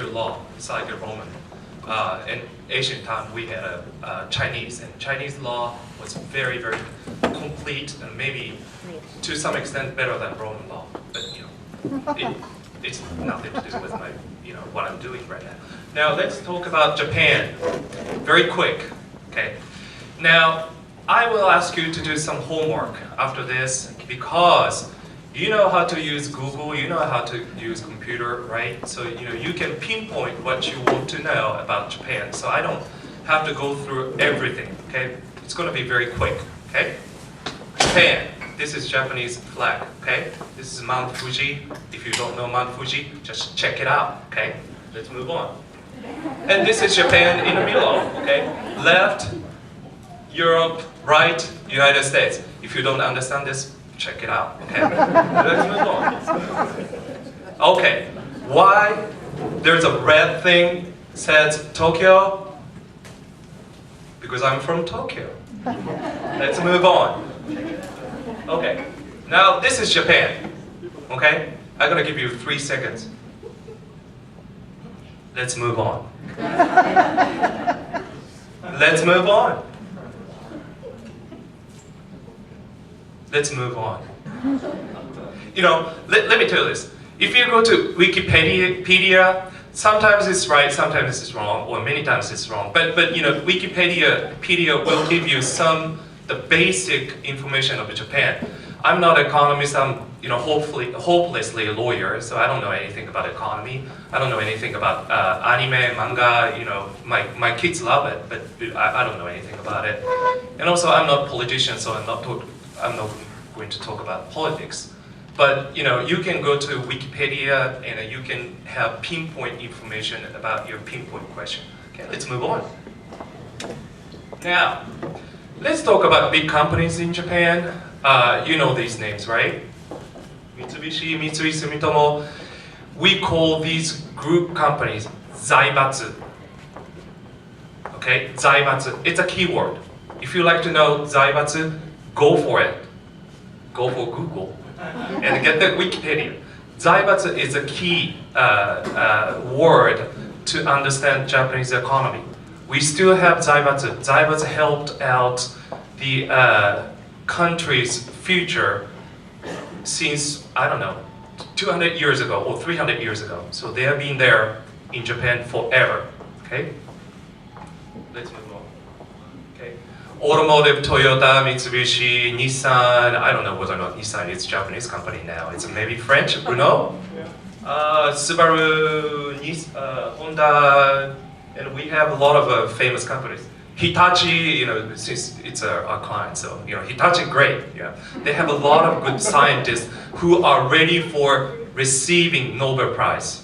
law. It's like a Roman. In ancient time, we had a Chinese, and Chinese law was very, very complete, and maybe to some extent better than Roman law. But it's nothing to do with my, what I'm doing right now. Now let's talk about Japan. Very quick, okay? Now I will ask you to do some homework after this because you know how to use Google, you know how to use computer, right? So you can pinpoint what you want to know about Japan. So I don't have to go through everything, okay? It's going to be very quick, okay? Japan. This is Japanese flag, okay? This is Mount Fuji. If you don't know Mount Fuji, just check it out, okay? Let's move on. And this is Japan in the middle, okay? Left, Europe, right, United States. If you don't understand this, check it out, okay? Let's move on. Okay, why there's a red thing says Tokyo? Because I'm from Tokyo. Let's move on. Okay, now this is Japan, okay? I'm gonna give you 3 seconds. Let's move on. Let's move on. Let's move on. Let me tell you this. If you go to Wikipedia, sometimes it's right, sometimes it's wrong, or many times it's wrong. But Wikipedia will give you the basic information of Japan. I'm not an economist. I'm hopelessly a lawyer, so I don't know anything about economy. I don't know anything about anime, manga. My kids love it, but I don't know anything about it. And also, I'm not a politician, so I'm not going to talk about politics. But you can go to Wikipedia and you can have pinpoint information about your pinpoint question. Okay, let's move on. Now, let's talk about big companies in Japan. You know these names, right? Mitsubishi, Mitsui Sumitomo. We call these group companies Zaibatsu. Okay, Zaibatsu. It's a keyword. If you like to know Zaibatsu, go for it. Go for Google and get the Wikipedia. Zaibatsu is a key word to understand Japanese economy. We still have Zaibatsu. Zaibatsu helped out the country's future since, 200 years ago or 300 years ago. So they have been there in Japan forever. Okay? Let's move on. Okay? Automotive, Toyota, Mitsubishi, Nissan. I don't know whether or not Nissan is a Japanese company now. It's maybe French, Renault, Subaru, Honda, and we have a lot of famous companies. Hitachi, since it's our client, so Hitachi, great. Yeah, they have a lot of good scientists who are ready for receiving Nobel Prize.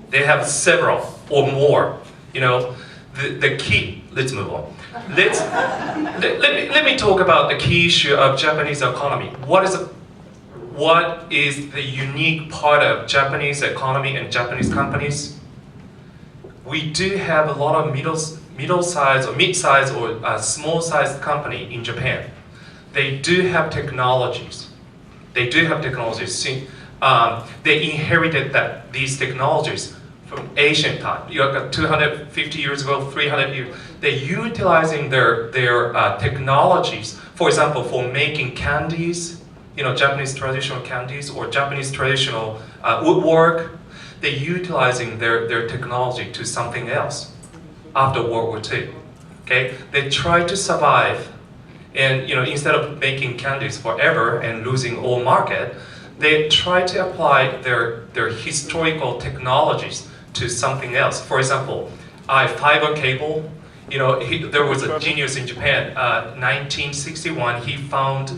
They have several or more. The key. Let's move on. Let me talk about the key issue of Japanese economy. What is the unique part of Japanese economy and Japanese companies? We do have a lot of middle-sized or mid-sized or small-sized company in Japan. They do have technologies. They inherited these technologies from ancient time. 250 years ago, 300 years. They're utilizing their technologies. For example, for making candies, Japanese traditional candies or Japanese traditional woodwork. They're utilizing their technology to something else after World War II. Okay, they try to survive, and instead of making candies forever and losing all market, they try to apply their historical technologies to something else. For example, fiber cable. There was a genius in Japan. 1961, he found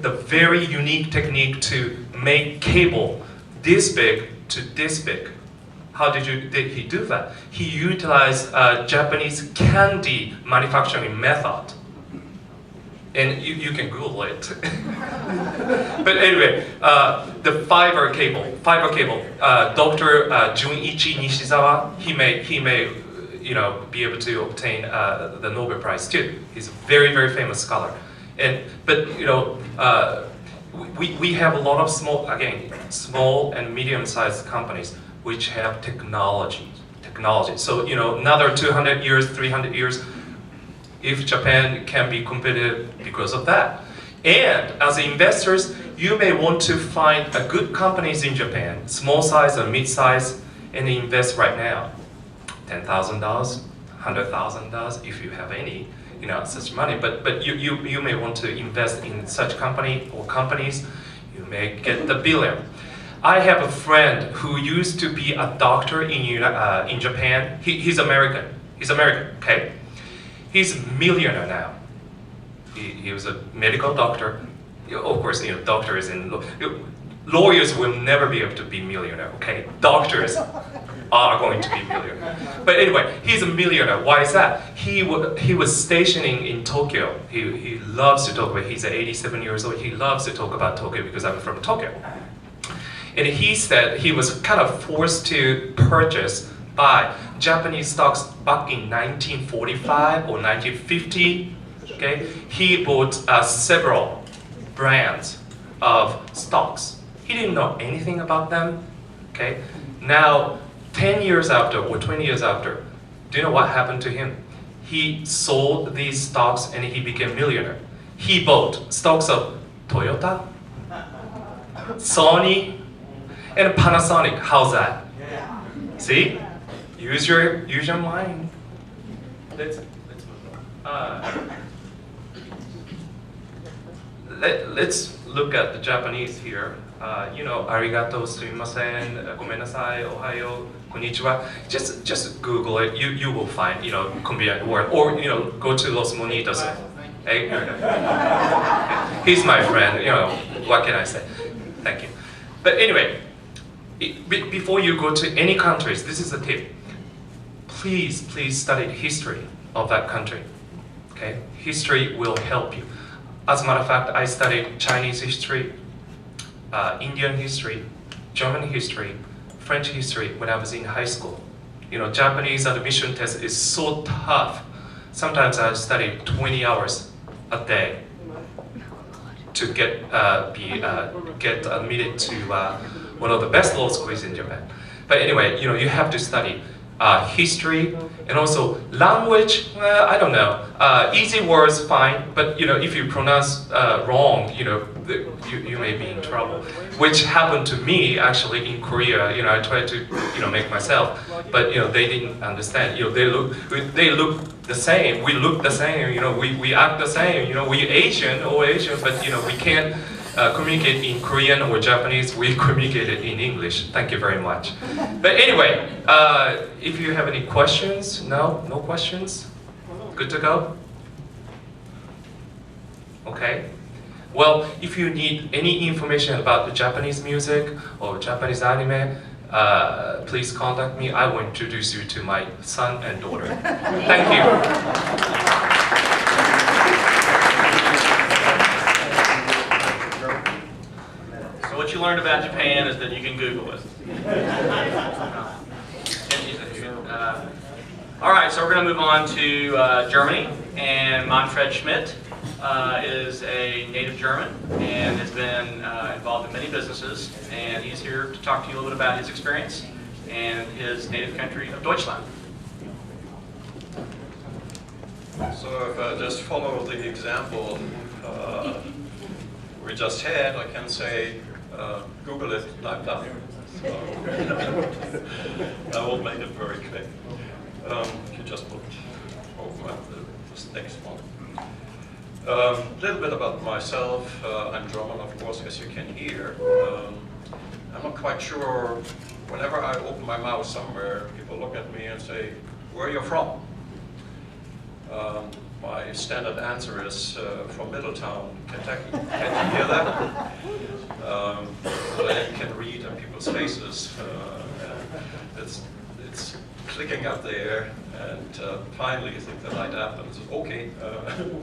the very unique technique to make cable this big to this big. How did he do that? He utilized Japanese candy manufacturing method. And you can Google it. But anyway, the fiber cable. Dr. Junichi Nishizawa, he may be able to obtain the Nobel Prize too. He's a very, very famous scholar. But we have a lot of small and medium-sized companies which have technology technology. So, you know, another 200 years, 300 years, if Japan can be competitive because of that. And as investors, you may want to find a good companies in Japan, small size or mid size, and invest right now. $10,000, $100,000 if you have any, you know, such money. But you may want to invest in such company or companies. You may get the billion. I have a friend who used to be a doctor in Japan. He's American. He's American. Okay. He's a millionaire now. He was a medical doctor. Of course, you know, doctors and lawyers will never be able to be millionaire. Okay, doctors are going to be millionaire. But anyway, he's a millionaire. Why is that? He was stationing in Tokyo. He loves to talk about. He's 87 years old. He loves to talk about Tokyo because I'm from Tokyo. And he said he was kind of forced to buy Japanese stocks back in 1945 or 1950. Okay, he bought several brands of stocks. He didn't know anything about them. Okay, now 10 years after or 20 years after, do you know what happened to him? He sold these stocks and he became a millionaire. He bought stocks of Toyota, Sony, and Panasonic. How's that? See? Use your mind. Let's move on. Let's look at the Japanese here. You know, arigato, sumimasen, gomenasai, ohayo, konnichiwa. Just Google it. You will find, you know, convenient word. Or, you know, go to Los Monitos. Hey, he's my friend. You know, what can I say? Thank you. But anyway, before you go to any countries, this is a tip. Please study the history of that country. Okay, history will help you. As a matter of fact, I studied Chinese history, Indian history, German history, French history when I was in high school. You know, Japanese admission test is so tough. Sometimes I studied 20 hours a day to get admitted to one of the best law schools in Japan. But anyway, you know, you have to study history and also language. I don't know. Easy words, fine. But you know, if you pronounce wrong, you know, you may be in trouble. Which happened to me actually in Korea. You know, I tried to, you know, make myself, but you know, they didn't understand. You know, they look the same. We look the same. You know, we act the same. You know, we Asian, all Asian, but you know, we can't communicate in Korean or Japanese. We communicate it in English. Thank you very much. But anyway, if you have any questions, no questions? Good to go? Okay. Well, if you need any information about the Japanese music or Japanese anime, please contact me. I will introduce you to my son and daughter. Thank you. What you learned about Japan is that you can Google it. All right, so we're going to move on to Germany, and Manfred Schmidt is a native German and has been involved in many businesses, and he's here to talk to you a little bit about his experience and his native country of Deutschland. So if I just follow the example we just had, I can say, Google it, I'm done. So I will make it very quick. You just put over this next one. A little bit about myself. I'm German, of course, as you can hear. I'm not quite sure, whenever I open my mouth somewhere, people look at me and say, where are you from? My standard answer is from Middletown, Kentucky. Can you hear that? I can read on people's faces. It's clicking up there, and finally I think the light up and says, okay,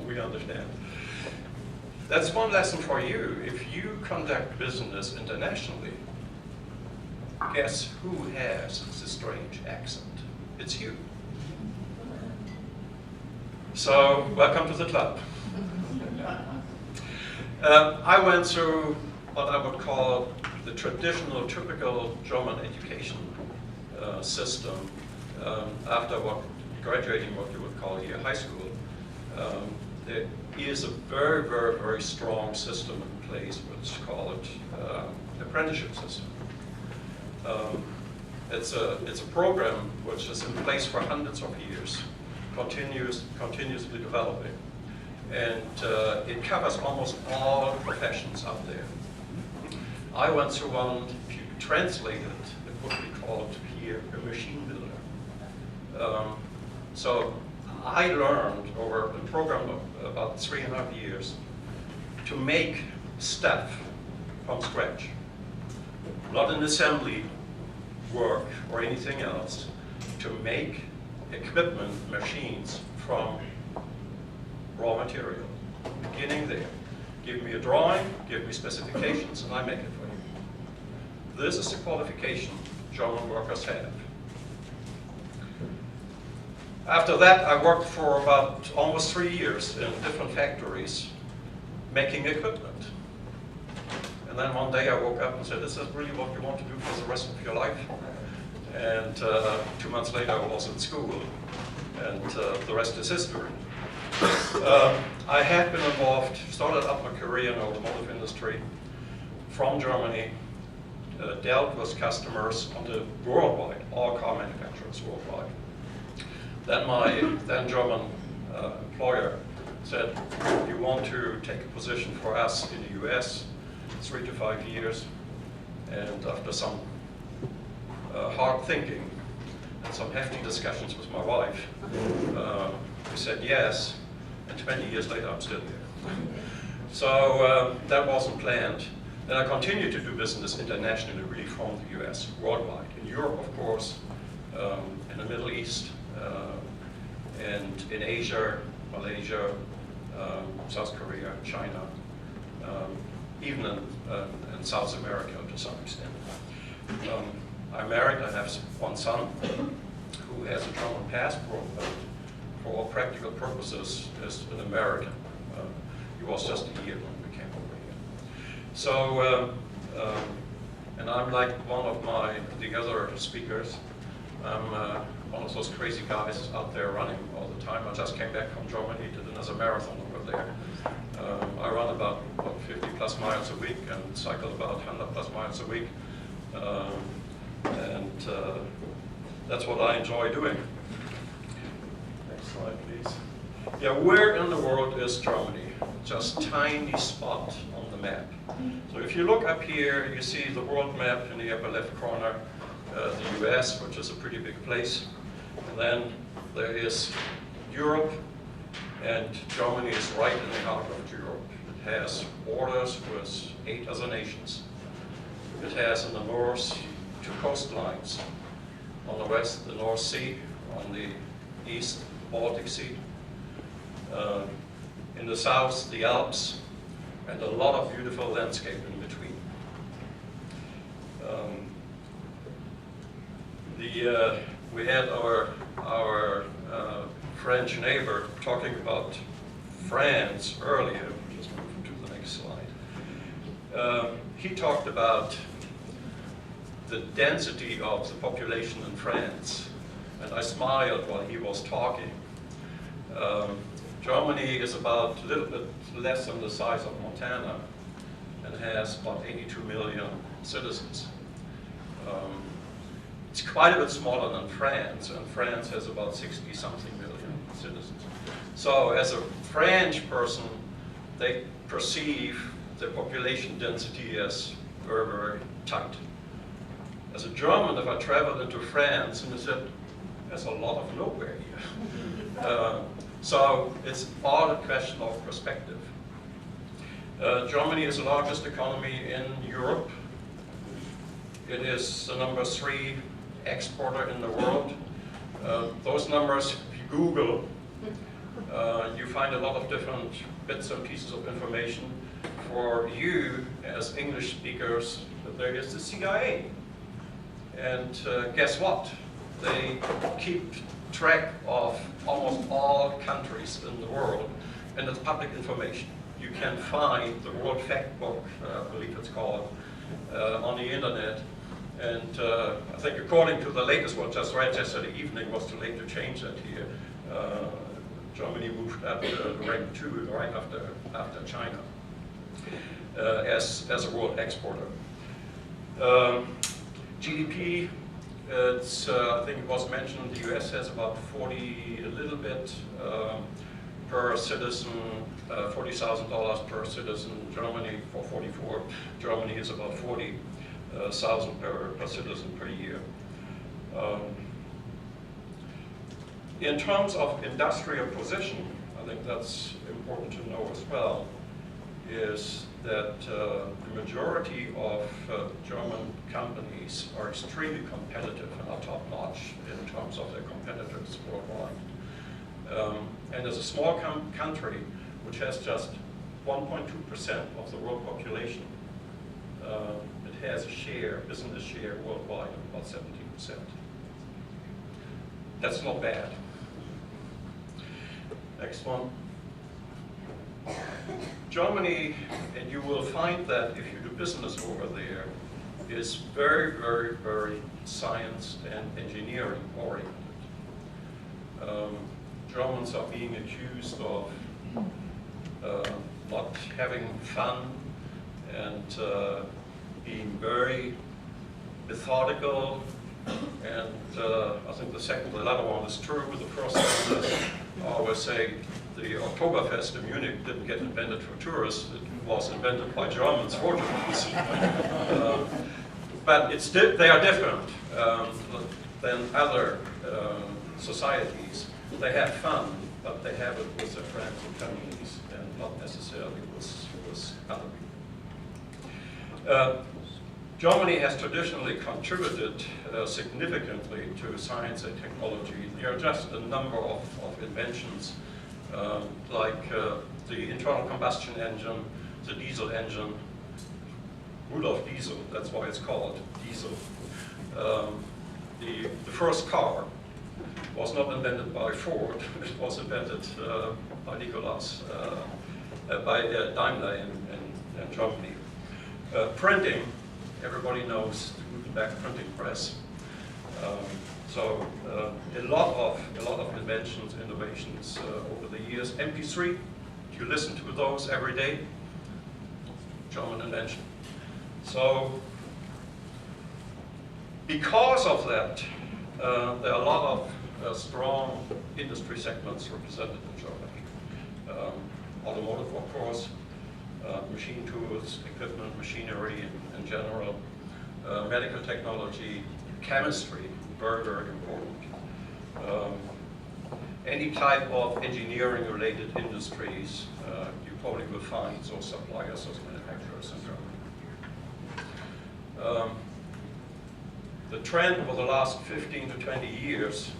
we understand. That's one lesson for you. If you conduct business internationally, guess who has this strange accent? It's you. So, welcome to the club. I went through what I would call the traditional, typical German education system after graduating what you would call here high school, there is a very, very, very strong system in place, which is called apprenticeship system. It's a program which is in place for hundreds of years, continuously developing, and it covers almost all professions out there. I went through one. If you translate it, it would be called here a machine builder. So I learned over a program of about 3.5 years to make stuff from scratch, not an assembly work or anything else, to make equipment, machines from raw material, beginning there. Give me a drawing, give me specifications, and I make it for you. This is the qualification German workers have. After that, I worked for about almost 3 years in different factories making equipment. And then one day I woke up and said, is this really what you want to do for the rest of your life? And 2 months later I was in school, and the rest is history. I had been involved, started up my career in the automotive industry from Germany, dealt with customers on the worldwide, all car manufacturers worldwide. Then my then German employer said, you want to take a position for us in the US, 3 to 5 years, and after some hard thinking and some hefty discussions with my wife, we said yes, and 20 years later I'm still here. So that wasn't planned. And I continued to do business internationally, really from the US, worldwide. In Europe, of course, in the Middle East, and in Asia, Malaysia, South Korea, China, even in South America to some extent. I'm married, I have one son who has a German passport, but for all practical purposes is an American. He was just a year when we came over here. So, and I'm like one of the other speakers. I'm one of those crazy guys out there running all the time. I just came back from Germany, did another marathon over there. I run about 50 plus miles a week and cycle about 100 plus miles a week. And that's what I enjoy doing. Next slide, please. Yeah, where in the world is Germany? Just a tiny spot on the map. So if you look up here, you see the world map in the upper left corner, the US, which is a pretty big place. And then there is Europe, and Germany is right in the heart of Europe. It has borders with 8 other nations. It has in the north 2 coastlines. On the west, the North Sea. On the east, the Baltic Sea. In the south, the Alps, and a lot of beautiful landscape in between. We had our French neighbor talking about France earlier. Just move to the next slide. He talked about the density of the population in France, and I smiled while he was talking. Germany is about a little bit less than the size of Montana and has about 82 million citizens. It's quite a bit smaller than France, and France has about 60-something million citizens. So as a French person, they perceive the population density as very, very tight. As a German, if I traveled into France and I said, there's a lot of nowhere here. So it's all a question of perspective. Germany is the largest economy in Europe. It is the number 3 exporter in the world. Those numbers, if you Google, you find a lot of different bits and pieces of information. For you, as English speakers, there is the CIA. And guess what? They keep track of almost all countries in the world, and it's public information. You can find the World Fact Book, I believe it's called, on the internet, And I think according to the latest one just read yesterday evening, was too late to change that here. Germany moved up to rank 2 right after China as a world exporter. GDP, it's, I think it was mentioned, the US has about 40, a little bit per citizen, $40,000 per citizen. Germany, for 44, Germany is about 40,000 per citizen per year. In terms of industrial position, I think that's important to know as well, is that the majority of German companies are extremely competitive and are top-notch in terms of their competitors worldwide. And as a small country, which has just 1.2% of the world population, it has a share, business share worldwide of about 17%. That's not bad. Next one. Germany, and you will find that if you do business over there, is very, very, very science and engineering oriented. Germans are being accused of not having fun and being very methodical. And I think the latter one is true. The first one is, I always say, the Oktoberfest in Munich didn't get invented for tourists. It was invented by Germans for Germans. But they are different than other societies. They have fun, but they have it with their friends and families, and not necessarily with other people. Germany has traditionally contributed significantly to science and technology. There are just a number of inventions, like the internal combustion engine, the diesel engine, Rudolf Diesel, that's why it's called diesel. The first car was not invented by Ford, it was invented by Nikolaus, by Daimler in Germany. Printing, everybody knows the Gutenberg printing press. So a lot of inventions, innovations over the years. MP3, you listen to those every day, German invention. So because of that, there are a lot of strong industry segments represented in Germany. Automotive, of course, machine tools, equipment, machinery in general, medical technology, chemistry, very, very important. Any type of engineering-related industries, you probably will find those suppliers, those manufacturers in Germany. The trend over the last 15 to 20 years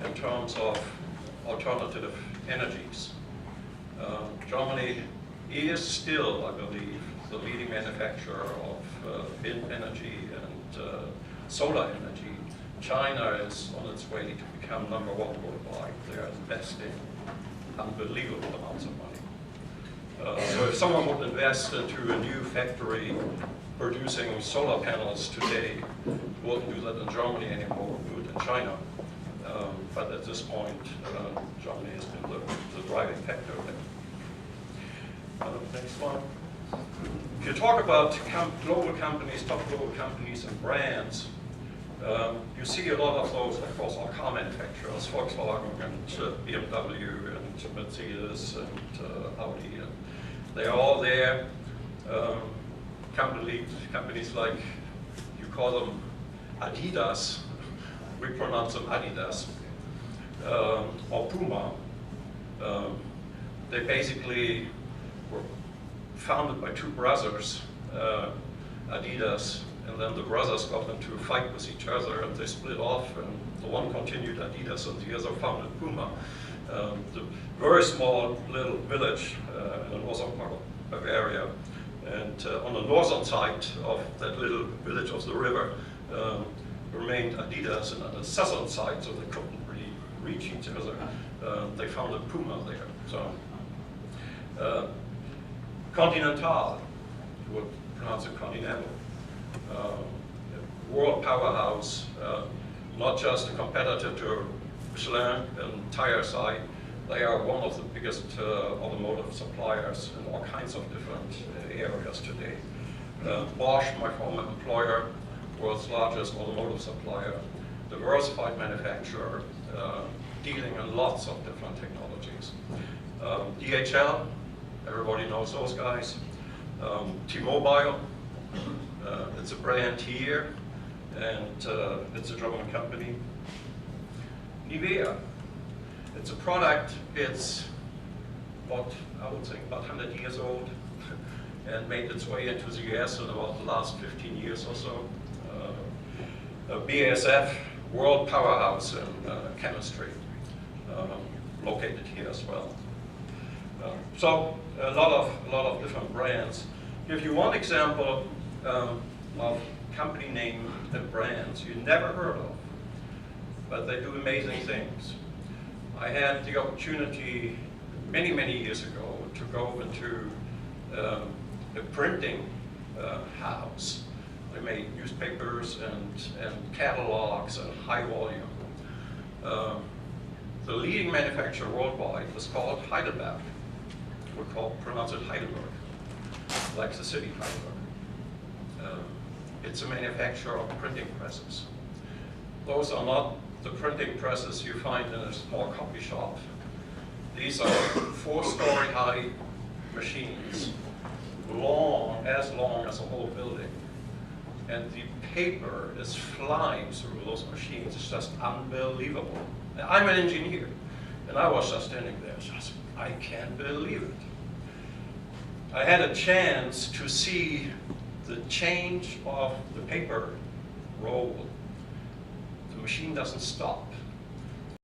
in terms of alternative energies. Germany is still, I believe, the leading manufacturer of wind energy and solar energy. China is on its way to become #1 worldwide. They are investing unbelievable amounts of money. So if someone would invest into a new factory producing solar panels today, wouldn't do that in Germany anymore, do it in China. But at this point, Germany has been the driving factor there. Next one. If you talk about global companies, top global companies and brands, you see a lot of those, of course, are car manufacturers, Volkswagen and BMW and Mercedes and Audi. And they are all there. Companies like, you call them Adidas, we pronounce them Adidas, or Puma. They basically were founded by two brothers, Adidas, and then the brothers got into a fight with each other and they split off, and the one continued Adidas and the other founded Puma. The very small little village in the northern part of Bavaria, and on the northern side of that little village of the river remained Adidas, and on the southern side, so they couldn't really reach each other, they founded Puma there. So Continental, you would pronounce it Continental, world powerhouse, not just a competitor to Michelin and tire side. They are one of the biggest automotive suppliers in all kinds of different areas today. Bosch, my former employer, world's largest automotive supplier, diversified manufacturer, dealing in lots of different technologies. DHL, everybody knows those guys. T-Mobile, it's a brand here, and it's a German company. Nivea, it's a product, it's about, I would say, about 100 years old, and made its way into the US in about the last 15 years or so. BASF, world powerhouse in chemistry, located here as well. So a lot of different brands. Give you one example of company name and brands you never heard of, but they do amazing things. I had the opportunity many years ago to go into a printing house. They made newspapers and catalogs and high volume. The leading manufacturer worldwide is called Heidelberg. We pronounce it Heidelberg, like the city Heidelberg. It's a manufacturer of printing presses. Those are not the printing presses you find in a small copy shop. These are 4-story high machines, as long as a whole building. And the paper is flying through those machines. It's just unbelievable. And I'm an engineer, and I was just standing there, just, I can't believe it. I had a chance to see the change of the paper roll. The machine doesn't stop.